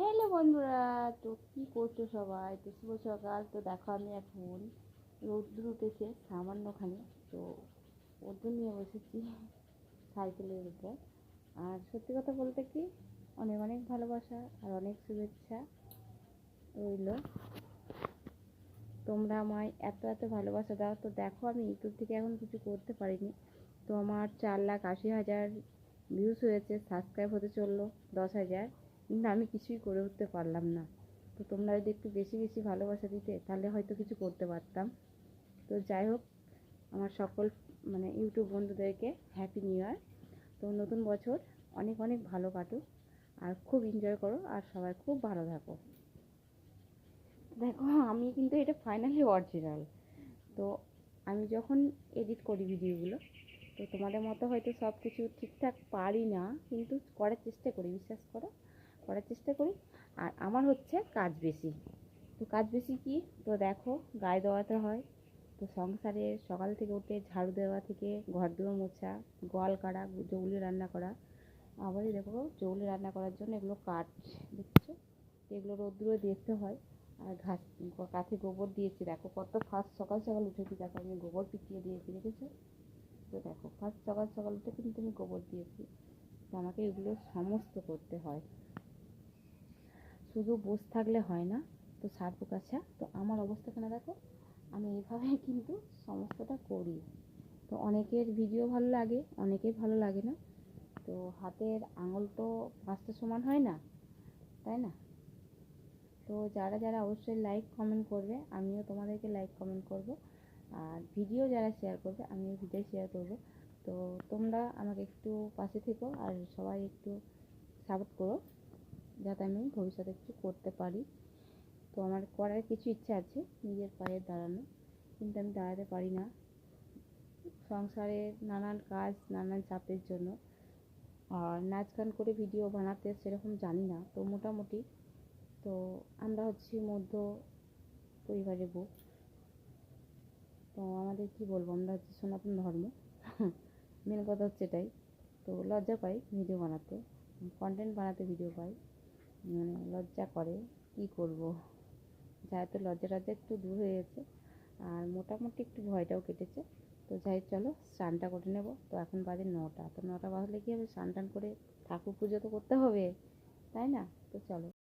Hello বন্ধুরা, তো কি করছো সবাই? তো শুভ সকাল। তো দেখো আমি এখন রৌদ্র উঠেছে সামান্যখানি, তো রৌদ্র নিয়ে বসেছি সাইকেলের উপর। আর সত্যি কথা বলতে কি, অনেক অনেক ভালোবাসা আর অনেক শুভেচ্ছা রইল। তোমরা আমায় এত এত ভালোবাসা দাও। তো দেখো আমি ইউটিউব থেকে এখন কিছু করতে পারিনি, তো আমার 4,80,000 ভিউজ হয়েছে, সাবস্ক্রাইব হতে চললো 10,000, কিন্তু আমি কিছুই করে উঠতে পারলাম না। তো তোমরা যদি একটু বেশি বেশি ভালোবাসা দিতে তাহলে হয়তো কিছু করতে পারতাম। তো যাই হোক, আমার সকল ইউটিউব বন্ধুদেরকে হ্যাপি নিউ ইয়ার। তো নতুন বছর অনেক অনেক ভালো কাটুক, আর খুব এনজয় করো, আর সবাই খুব ভালো থাকো। দেখো আমি কিন্তু এটা ফাইনালি অরিজিনাল। তো আমি যখন এডিট করি ভিডিওগুলো, তো তোমাদের মতো হয়তো সব কিছু ঠিকঠাক পারি না, কিন্তু করার চেষ্টা করি, বিশ্বাস করো, করার চেষ্টা করি। আর আমার হচ্ছে কাজ বেশি। তো কাজ বেশি কি, তো দেখো গায়ে দেওয়াতে হয়। তো সংসারে সকাল থেকে উঠে ঝাড়ু দেওয়া থেকে ঘর দুয়ার মোছা, গোয়াল কাটা, চৌলি রান্না করা, আবারই দেখো চৌলি রান্না করার জন্য এগুলো কাঠ দেখছো, এগুলো রোদ্দুরে দেখতে হয়। আর কাছে গোবর দিয়েছি, দেখো কত ফার্স্ট সকাল সকাল উঠেছি, দেখো আমি গোবর পিটিয়ে দিয়েছি, দেখেছো? তো দেখো ফার্স্ট সকাল সকাল উঠে কিন্তু আমি গোবর দিয়েছি। তো আমাকে এগুলো সমস্ত করতে হয়, শুধু বসে থাকলে হয় না। তো সার্ফ কাছা, তো আমার অবস্থাখানে দেখো, আমি এইভাবে কিন্তু সমস্তটা করি। তো অনেকের ভিডিও ভালো লাগে, অনেকের ভালো লাগে না। তো হাতের আঙুল তো 5টা সমান হয় না, তাই না? তো যারা যারা অবশ্যই লাইক কমেন্ট করবে, আমিও তোমাদেরকে লাইক কমেন্ট করব। আর ভিডিও যারা শেয়ার করবে, আমিও ভিডিও শেয়ার করব। তো তোমরা আমাকে একটু পাশে থেকো, আর সবাই একটু সাপোর্ট করো, যাতে আমি ভবিষ্যতে কিছু করতে পারি। তো আমার করার কিছু ইচ্ছা আছে, নিজের পায়ে দাঁড়ানো, কিন্তু আমি দাঁড়াতে পারি না সংসারের নানান কাজ, নানান চাপের জন্য। আর নাচ গান করে ভিডিও বানাতে সেরকম জানি না, তো মোটামুটি। তো আমরা হচ্ছি মধ্য পরিবারের বউ। তো আমাদের কি বলবো, আমরা হচ্ছে সনাতন ধর্ম মেন কথা হচ্ছে এটাই। তো লজ্জা পাই ভিডিও বানাতে, কন্টেন্ট বানাতে ভিডিও পাই, লজ্জা করে, কি করব। যাই তো লজ্জা টজ্জা একটু দূর হয়ে গেছে, আর মোটামুটি একটু ভয়টাও কেটেছে। তো যাই চলো স্নানটা করে নেবো। তো এখন বাজে 9টা, তো 9টা বাজলে কি হবে, স্নান টান করে ঠাকুর পুজো তো করতে হবে, তাই না? তো চলো।